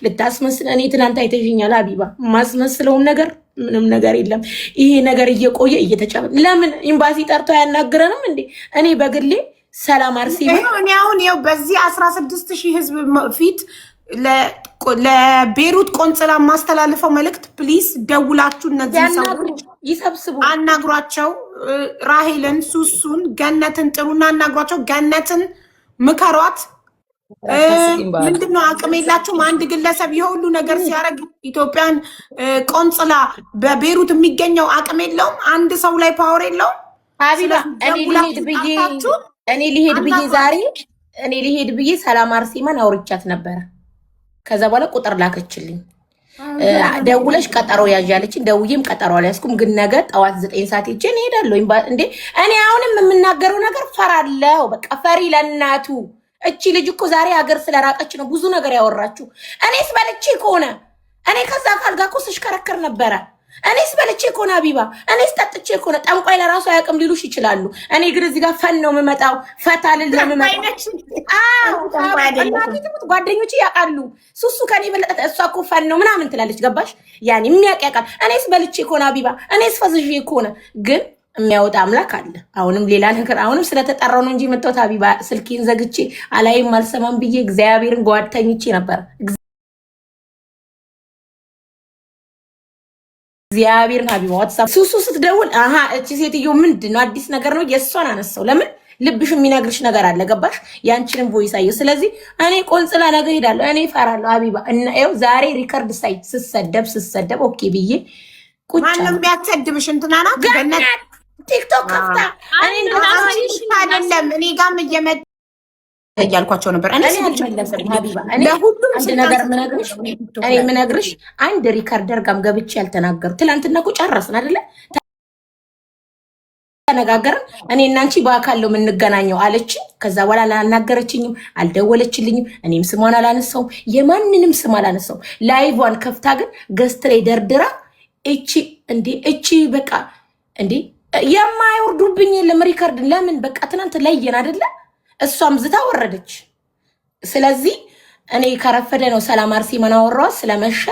ልታስመስል እኔ ትናንት አይተሽኛል ሀቢባ ማስመስለውም ነገር ምንም ነገር የለም። ይሄ ነገር እየቆየ እየተጨመ ለምን ኤምባሲ ጠርቶ አያናግረንም እንዴ? እኔ በግሌ ሰላም አርሲ እኔ አሁን ይኸው በዚህ 16,000 ህዝብ ፊት ለቤሩት ቆንጽላ ማስተላለፈው መልእክት ፕሊስ ደውላችሁ እነዚህ ሰዎች ይሰብስቡ፣ አናግሯቸው። ራሄልን፣ ሱሱን፣ ገነትን ጥሩና አናግሯቸው። ገነትን ምከሯት። ምንድነው አቅም የላችሁም። አንድ ግለሰብ የሁሉ ነገር ሲያደርግ ኢትዮጵያን ቆንጽላ በቤሩት የሚገኘው አቅም የለውም። አንድ ሰው ላይ ፓወር የለውም። ሀቢባ እኔ ሊሄድ ብዬ ሰላም አርሴማን አውርቻት ነበረ። ከዛ በኋላ ቁጥር ላከችልኝ። ደውለሽ ቀጠሮ ያዣለችን። ደውዬም ቀጠሮ አልያዝኩም፣ ግን ነገ ጠዋት 9 ሰዓት ሄጄ እሄዳለሁ። እንዴ እኔ አሁንም የምናገረው ነገር ፈራለሁ። በቃ ፈሪ ለእናቱ። እቺ ልጅ እኮ ዛሬ ሀገር ስለራቀች ነው ብዙ ነገር ያወራችሁ። እኔስ በልቼ ከሆነ እኔ ከዛ አካል ጋር እኮ ስሽከረከር ነበረ። እኔስ በልቼ ከሆነ ሀቢባ፣ እኔስ ጠጥቼ ከሆነ ጠንቋይ ለራሱ አያውቅም ሊሉሽ ይችላሉ። እኔ ግን እዚህ ጋር ፈን ነው የምመጣው፣ ፈታ ልል ነው የምመጣው። ጓደኞች ያውቃሉ። ሱሱ ከኔ በለጠ እሷ እኮ ፈን ነው ምናምን ትላለች። ገባሽ? ያኔ የሚያውቅ ያውቃል። እኔስ በልቼ ከሆነ ሀቢባ፣ እኔስ ፈዝዤ ከሆነ ግን የሚያወጣ አምላክ አለ። አሁንም ሌላ ነገር አሁንም ስለተጠራው ነው እንጂ መጣሁት ሀቢባ። ስልኬን ዘግቼ አላይም አልሰማም ብዬ እግዚአብሔርን ጓደኞቼ ነበር። እግዚአብሔርን ሀቢባ ዋትሳፕ ሱሱ ስትደውል እቺ ሴትዮ ምንድን ነው አዲስ ነገር ነው የእሷን አነሳው። ለምን ልብሽ የሚነግርሽ ነገር አለ። ገባሽ? ያንቺንም ቮይስ አየሁ። ስለዚህ እኔ ቆንጽላ ነገ ሄዳለሁ። እኔ እፈራለሁ ሀቢባ። እና ይኸው ዛሬ ሪከርድ ሳይ ስሰደብ ኦኬ ብዬ ቁጭ ማንም ቢያሰድብሽ እንትና ናት ገነት ቲክቶክ ከፍታ አይደለም እኔ ጋርም እየመጣ እያልኳቸው ነበር። እኔ ምነግርሽ አንድ ሪከርደር ጋም ገብቼ ያልተናገሩ ትላንትና እኮ ጨረስን አይደለ? ተነጋገርን። እኔ እና አንቺ በአካል ነው የምንገናኘው አለች። ከዛ በኋላ አላናገረችኝም፣ አልደወለችልኝም። እኔም ስሟን አላነሳውም፣ የማንንም ስም አላነሳውም። ላይቭዋን ከፍታ ግን ገስት ላይ ደርድራ እቺ በቃ እንዴ የማይወርዱብኝ የለም ሪከርድ። ለምን በቃ ትናንት ለየን አይደለ? እሷም ዝታ ወረደች። ስለዚህ እኔ ከረፈደ ነው ሰላም አርሴማን አወራኋት ስለመሸ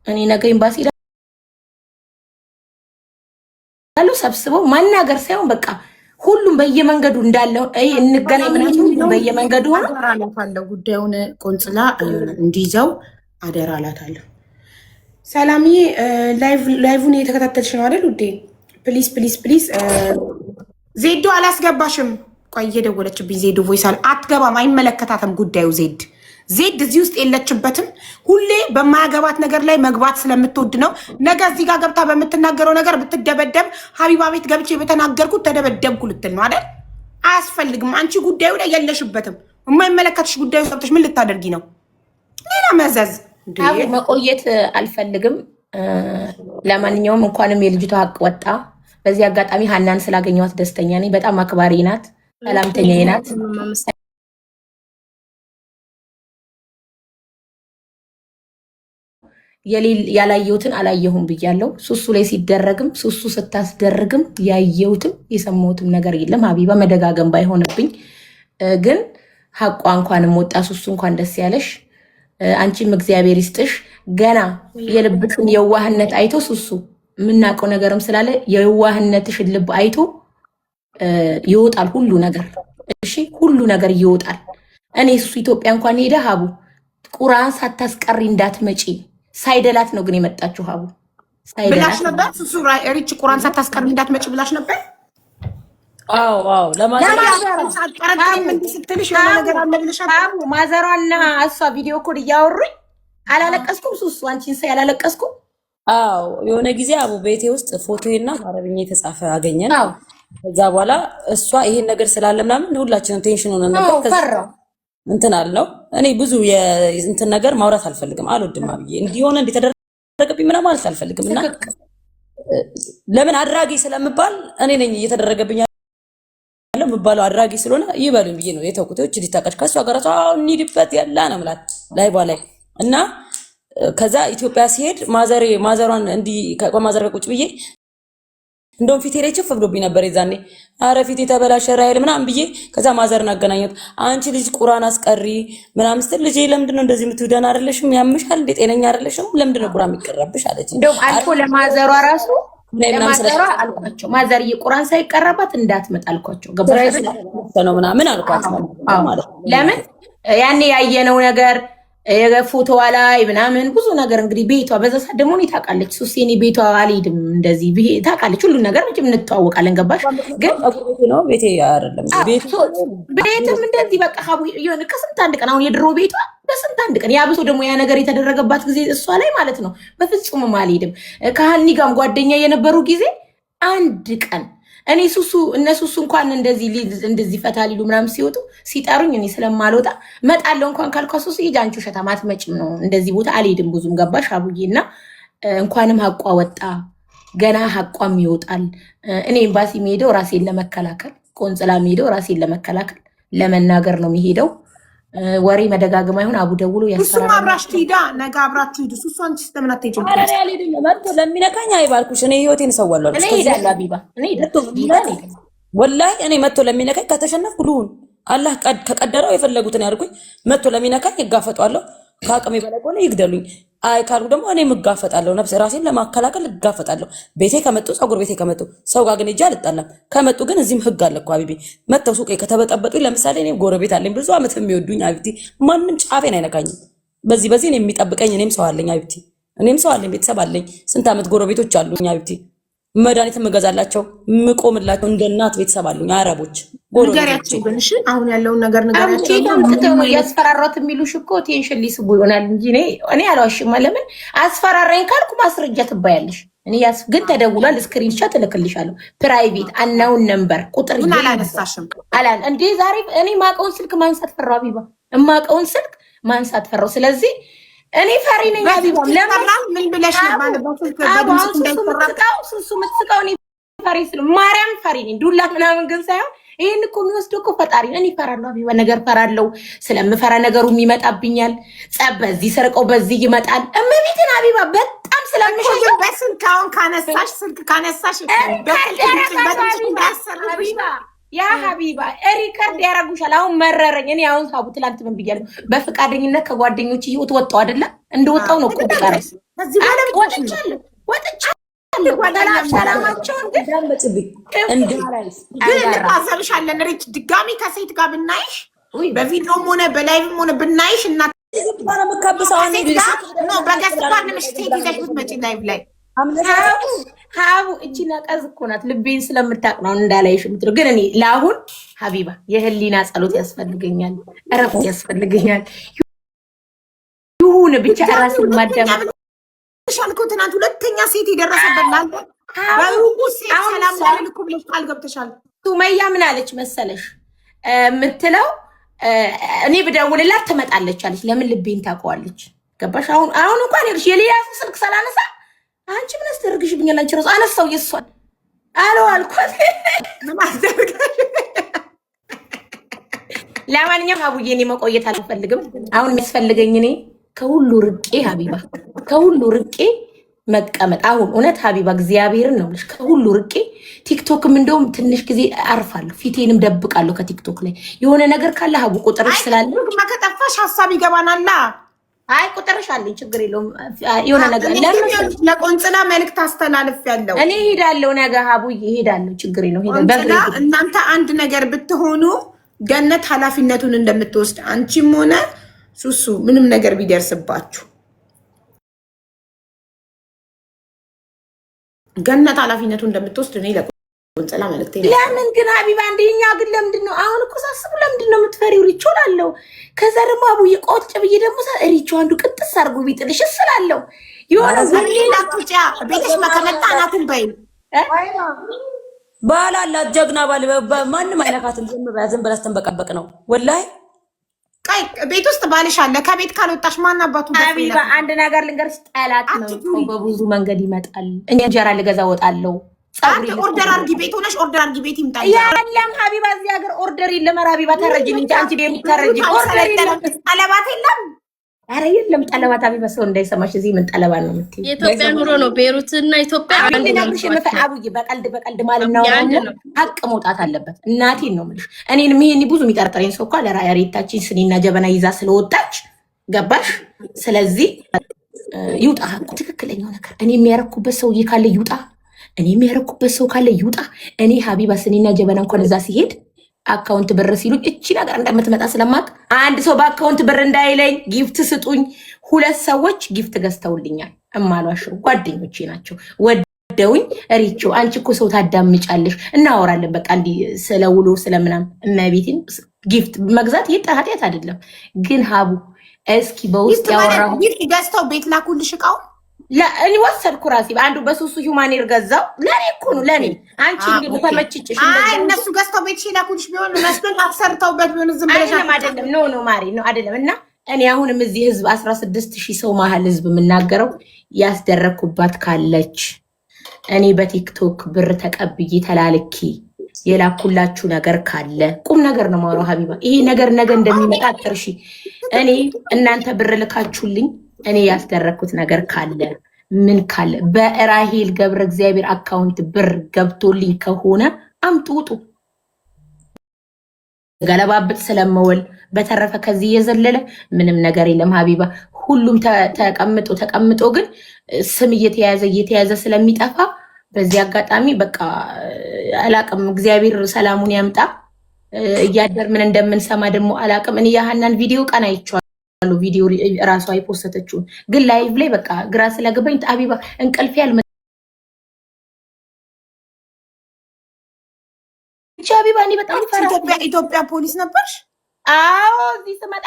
እኔ ነገ ኤምባሲ ዳሉ ሰብስበው ማናገር ሳይሆን በቃ ሁሉም በየመንገዱ እንዳለው እንገናኝ ምናምን ሁሉም በየመንገዱ ሆነ አላታለሁ። ጉዳዩን ቆንጽላ እንዲይዘው አደራ አላታለሁ። ሰላምዬ ላይቭን እየተከታተልሽ ነው አይደል ውዴ? ፕሊስ ፕሊስ ፕሊስ ዜዶ አላስገባሽም። ቆይ እየደወለችብኝ ዜዶ ቮይስ አለ። አትገባም፣ አይመለከታትም ጉዳዩ። ዜድ እዚህ ውስጥ የለችበትም። ሁሌ በማያገባት ነገር ላይ መግባት ስለምትወድ ነው። ነገ እዚህ ጋር ገብታ በምትናገረው ነገር ብትደበደብ ሀቢባ ቤት ገብቼ በተናገርኩት ተደበደብኩ ልትል ነው አይደል? አያስፈልግም። አንቺ ጉዳዩ ላይ የለሽበትም። የማይመለከትሽ ጉዳዩ ገብተሽ ምን ልታደርጊ ነው? ሌላ መዘዝ መቆየት አልፈልግም። ለማንኛውም እንኳንም የልጅቷ ሀቅ ወጣ። በዚህ አጋጣሚ ሀናን ስላገኘኋት ደስተኛ ነኝ። በጣም አክባሪ ናት፣ ሰላምተኛ ናት። ያላየሁትን አላየሁም ብያለሁ። ሱሱ ላይ ሲደረግም ሱሱ ስታስደርግም ያየሁትም የሰማሁትም ነገር የለም። ሀቢባ መደጋገም ባይሆንብኝ ግን ሀቋ እንኳንም ወጣ። ሱሱ እንኳን ደስ ያለሽ፣ አንቺም እግዚአብሔር ይስጥሽ። ገና የልብሽን የዋህነት አይቶ ሱሱ የምናውቀው ነገርም ስላለ የዋህነትሽን ልብ አይቶ ይወጣል ሁሉ ነገር። እሺ ሁሉ ነገር ይወጣል። እኔ እሱ ኢትዮጵያ እንኳን ሄደ ሀቡ ቁርአን ሳታስቀሪ እንዳትመጪ ሳይደላት ነው ግን የመጣችው። ሀቡ ብላሽ ነበር ሱሱ ሪች ቁርአን ሳታስቀሪ እንዳትመጪ ብላሽ ነበር። ማዘሯና እሷ ቪዲዮ ኮል እያወሩኝ አላለቀስኩም። ሱሱ አንቺን ሳይ አላለቀስኩም። የሆነ ጊዜ አቡ ቤቴ ውስጥ ፎቶና አረብኛ የተጻፈ አገኘን። ከዛ በኋላ እሷ ይሄን ነገር ስላለ ምናምን ሁላችንም ቴንሽን ሆነን ነበር። እንትን አልነው። እኔ ብዙ እንትን ነገር ማውራት አልፈልግም፣ አልወድም ብዬ እንዲሆነ እንዲተደረገብኝ ምናምን ማለት አልፈልግም። እና ለምን አድራጊ ስለምባል እኔ ነኝ እየተደረገብኝ ያለው የምባለው አድራጊ ስለሆነ ይበሉኝ ብዬ ነው የተውኩት። እቺ ሊታቀሽ ከሷ ጋር እንሂድበት ያላ ነው ማለት ላይ ባላይ እና ከዛ ኢትዮጵያ ሲሄድ ማዘሯን እንዲ ከማዘር ቁጭ ብዬ እንደውም ፊቴ ላይ ቸፍ ብሎብኝ ነበር የዛኔ። አረ ፊቴ ተበላሸ ራይል ምናምን ብዬ ከዛ ማዘርን አገናኘሁት። አንቺ ልጅ ቁርአን አስቀሪ ምናምን ስትል ልጄ ለምንድን ነው እንደዚህ የምትውደን አይደለሽም? ያምሻል እንዴ? ጤነኛ አይደለሽም? ለምንድን ነው ቁርአን የሚቀራብሽ አለች። እንደውም አልፎ ለማዘሯ ራሱ ለማዘሯ አልኳቸው ማዘርዬ ቁርአን ሳይቀራባት እንዳትመጣ አልኳቸው። ገባሽ ነው ምናምን አልኳቸው ማለት ነው። ለምን ያኔ ያየነው ነገር ፎቶዋ ላይ ምናምን ብዙ ነገር እንግዲህ ቤቷ በዛ ሰዓት ደግሞ እኔ ታውቃለች ሱሴኔ ቤቷ አልሄድም እንደዚህ ታውቃለች ሁሉን ነገር መቼም እንተዋወቃለን። ገባሽ ግን ነው ቤቴ አይደለም ቤትም እንደዚህ በቃ የሆነ ከስንት አንድ ቀን አሁን የድሮ ቤቷ በስንት አንድ ቀን ያብሶ ደግሞ ያ ነገር የተደረገባት ጊዜ እሷ ላይ ማለት ነው በፍጹም አልሄድም። ከሀኒ ጋርም ጓደኛ የነበሩ ጊዜ አንድ ቀን እኔ እነሱ እንኳን እንደዚህ ፈታ ሊሉ ምናምን ሲወጡ ሲጠሩኝ እኔ ስለማልወጣ መጣለው እንኳን ካልኳ ሱሱ ይጃንቹ ሸታማ አትመጭም ነው እንደዚህ ቦታ አልሄድም ብዙም። ገባሽ አቡዬና እንኳንም ሀቋ ወጣ ገና ሀቋም ይወጣል። እኔ ኤምባሲ የሚሄደው ራሴን ለመከላከል፣ ቆንጽላ የሚሄደው ራሴን ለመከላከል ለመናገር ነው የሚሄደው። ወሬ መደጋገም አይሆን አቡ ደውሎ ያስፈራራል። እሱ አብራሽ ትሄዳ ነገ አብራችሁ ሂዱ። እሱ አንቺ ስለምን አትሄጂም? አረ ያልሄድም መጥቶ ለሚነካኝ አይባልኩሽ እኔ ህይወቴን ሰዋለሁ። እኔ ሄዳለሁ አቢባ እኔ ሄዳለሁ ወላሂ እኔ መጥቶ ለሚነካኝ ከተሸነፍኩ ልሁን አላህ ከቀደረው የፈለጉትን ያድርጉኝ። መጥቶ ለሚነካኝ እጋፈጣለሁ። ከአቅሜ በላይ ሆነ ይግደሉኝ። አይ ካሉ ደግሞ እኔ እጋፈጣለሁ። ነፍስ ራሴን ለማከላከል እጋፈጣለሁ። ቤቴ ከመጡ ፀጉር ቤቴ ከመጡ ሰው ጋር ግን እጄ አልጣላም። ከመጡ ግን እዚህም ህግ አለ እኮ አቢቢ። መጥተው ሱቄ ከተበጠበጡኝ ለምሳሌ እኔም ጎረቤት አለኝ ብዙ ዓመት የሚወዱኝ አቢቲ ማንም ጫፌን አይነካኝም። በዚህ እኔ የሚጠብቀኝ እኔም ሰው አለኝ አቢቲ። እኔም ሰው አለኝ ቤተሰብ አለኝ። ስንት ዓመት ጎረቤቶች አሉኝ አቢቲ። መድኃኒት የምገዛላቸው የምቆምላቸው እንደ እናት ቤተሰብ አሉኝ አረቦች። ንገሪያቸው ግን እሺ፣ አሁን ያለውን ነገር ንገሪያቸው። ያስፈራሯት የሚሉሽ እኮ ቴንሽን ሊስቡ ይሆናል እንጂ እኔ አልዋሽም። ለምን አስፈራራኝ ካልኩ ማስረጃ ትባያለሽ። እኔ ግን ተደውሏል፣ ስክሪንሻት እልክልሻለሁ። ፕራይቬት አናውን ነምበር ቁጥር ግን አላነሳሽም አላል እንዴ ዛሬ እኔ ማቀውን ስልክ ማንሳት ፈራው አቢባ፣ እማቀውን ስልክ ማንሳት ፈራው። ስለዚህ እኔ ፈሪ ነኝ አቢባ። ለምን ምን ብለሽ ነው ማለት ነው? ሱሱ ምትስቃው እኔ ፈሪ ስለ ማርያም ፈሪ ነኝ። ዱላ ምናምን ግን ሳይሆን ይሄን እኮ የሚወስደው እኮ ፈጣሪ ነው። እኔ ፈራለሁ አቢባ፣ ነገር ፈራለሁ። ስለምፈራ ነገሩ ይመጣብኛል። ጸብ በዚህ ሰርቀው በዚህ ይመጣል። እመቤትን አቢባ በጣም ስለምሸሽ በስልክ አሁን ስልክ ካነሳሽ አቢባ ያ ሀቢባ ሪከርድ ያረጉሻል። አሁን መረረኝ። እኔ አሁን ሳቡ ትላንት ምን ብያለሁ? በፍቃደኝነት ከጓደኞች ህይወት ወጣው አይደለ? እንደወጣው ነው እኮ ተቀረስ ወጥቻለሁ። ሰላማቸውን እንታዘብሻለን። ሪች ድጋሚ ከሴት ጋር ብናይሽ በቪዲዮም ሆነ በላይቭም ሆነ ብናይሽ እና በገስት ፓርትነርሽ ሴት ይዘሽ ብትመጪ ላይቭ ላይ ሀቡ እቺ ነቀዝ እኮ ናት። ልቤን ስለምታውቅ ነው እንዳላይሽ የምትለው። ግን እኔ ለአሁን ሀቢባ የህሊና ጸሎት ያስፈልገኛል፣ እረፍት ያስፈልገኛል። ይሁን ብቻ ራስን ማዳመጥ ሻልኩ። ትናንት ሁለተኛ ሴት የደረሰበት ላለ በሩቁ ሴት ሰላም ላልኩ ብለሽ ቃል ገብተሻል። ሱመያ ምን አለች መሰለሽ የምትለው እኔ ብደውልላት ትመጣለች አለች። ለምን ልቤን ታውቀዋለች። ገባሽ? አሁን እንኳን ይልሽ የሌላ ስልክ ሰላነሳ አንቺ ምን አስተርግሽብኛል? አንቺ ራስ አነሳው የሷን አለው አልኳት። ለማንኛውም አቡዬ እኔ መቆየት አልፈልግም። አሁን የሚያስፈልገኝ እኔ ከሁሉ ርቄ ሀቢባ፣ ከሁሉ ርቄ መቀመጥ። አሁን እውነት ሀቢባ እግዚአብሔርን ነው የምልሽ፣ ከሁሉ ርቄ ቲክቶክም እንደውም ትንሽ ጊዜ አርፋለሁ፣ ፊቴንም ደብቃለሁ ከቲክቶክ ላይ። የሆነ ነገር ካለ ሀቡ ቁጥርሽ ስላለ ከጠፋሽ ሀሳብ ይገባናላ። አይ ቁጥርሽ አለኝ ችግር የለውም። የሆነ ነገር ለቆንጽላ መልዕክት አስተላልፌያለሁ። እኔ ሄዳለሁ ነገ ሀቡዬ ሄዳለሁ፣ ችግር የለውም። እናንተ አንድ ነገር ብትሆኑ ገነት ኃላፊነቱን እንደምትወስድ አንቺም ሆነ ሱሱ ምንም ነገር ቢደርስባችሁ ገነት ኃላፊነቱን እንደምትወስድ እኔ ለቆንጽላ መልዕክት። ለምን ግን ሀቢባ እንደኛ ግን ለምንድን ነው አሁን እኮ ሳስቡ ለምንድን ነው የምትፈሪው? ሪቾ ላለው ከዛ ደግሞ አቡዬ ቆጭ ብዬ ደግሞ ሪቾ አንዱ ቅጥስ አድርጎ ቢጥልሽ ስላለው የሆነ ሌላ ቁጫ ቤትሽ መከመጣ ናትን በይ ባል አላት ጀግና ባል ማንም አይነካትም። ዝም ብላ ስትንበቀበቅ ነው ወላሂ። ቀይ ቤት ውስጥ ባልሽ አለ። ከቤት ካልወጣሽ ማን አባቱ ሀቢባ አንድ ነገር ልንገርሽ፣ ጠላት ነው በብዙ መንገድ ይመጣል። እንጀራ ልገዛ ወጣለሁ። አንተ ኦርደር አርጊ፣ ቤት ሆነሽ ኦርደር አርጊ፣ ቤት ይምጣል። ያለም ሀቢባ እዚህ ሀገር ኦርደር የለም። ሀቢባ ተረጅኝ እንጂ አንቺ ደም ተረጅኝ። ኦርደር የለም፣ ቀለባት የለም። ኧረ የለም ጠለባት ሀቢባ ሰው እንዳይሰማሽ። እዚህ ምን ጠለባ ነው የምትይው? የኢትዮጵያ ኑሮ ነው። ቤሩትና ኢትዮጵያ አንድ ነው። አቡዬ በቀልድ ማለት ነው። ሀቅ መውጣት አለበት። እናቴን ነው የምልሽ። እኔንም ይሄን ብዙ የሚጠርጥረኝ ሰው እኮ አለ። ሬታችን ስኒና ጀበና ይዛ ስለወጣች ገባሽ? ስለዚህ ይውጣ ሀቁ፣ ትክክለኛው ነገር። እኔ የሚያረኩበት ሰውዬ ካለ ይውጣ። እኔ የሚያረኩበት ሰው ካለ ይውጣ። እኔ ሀቢባ ስኒና ጀበና እንኳን እዛ ሲሄድ አካውንት ብር ሲሉኝ እቺ ነገር እንደምትመጣ ስለማቅ አንድ ሰው በአካውንት ብር እንዳይለኝ ጊፍት ስጡኝ። 2 ሰዎች ጊፍት ገዝተውልኛል። እማሏቸው ጓደኞቼ ናቸው። ወደውኝ ሪቾ አንቺ እኮ ሰው ታዳምጫለሽ፣ እናወራለን በቃ እንዲህ ስለ ውሎ ስለምናምን። እመቤቴን ጊፍት መግዛት ይህ ኃጢአት አይደለም። ግን ሀቡ እስኪ በውስጥ ያወራሁ ጊፍት ገዝተው ቤት ላኩልሽ እቃው እኔ ወሰድኩ ራሴ። አንዱ በሱሱ ሂውማኔር ገዛው። ለኔ እኮ ነው ለኔ። አንቺ እንግዲህ ተመችጭሽ እነሱ ገዝተው ቤት ላኩልሽ ቢሆን መስሎኝ አሰርተውበት ቢሆን ዝም ብለሽ አይደለም። ኖ ማሪ ነው አይደለም። እና እኔ አሁንም እዚህ ህዝብ 16,000 ሰው መሀል ህዝብ የምናገረው ያስደረግኩባት ካለች እኔ በቲክቶክ ብር ተቀብዬ ተላልኪ የላኩላችሁ ነገር ካለ ቁም ነገር ነው ማውራው ሀቢባ። ይሄ ነገር ነገ እንደሚመጣ አትርሺ። እኔ እናንተ ብር ልካችሁልኝ እኔ ያስደረግኩት ነገር ካለ ምን ካለ በራሄል ገብረ እግዚአብሔር አካውንት ብር ገብቶልኝ ከሆነ አምጡ ውጡ። ገለባብጥ ስለመወል በተረፈ ከዚህ የዘለለ ምንም ነገር የለም ሀቢባ። ሁሉም ተቀምጦ ግን ስም እየተያዘ ስለሚጠፋ በዚህ አጋጣሚ በቃ አላቅም። እግዚአብሔር ሰላሙን ያምጣ። እያደር ምን እንደምንሰማ ደግሞ አላቅም። እኔ ያሃናን ቪዲዮ ቀን አይቼዋለሁ። ቪዲዮ ራሷ የፖስተችውን ግን ላይቭ ላይ በቃ ግራ ስለገባኝ ሀቢባ እንቅልፌ ያልመ ሀቢባ እኔ በጣም ኢትዮጵያ ፖሊስ ነበርሽ? አዎ እዚህ ስመጣ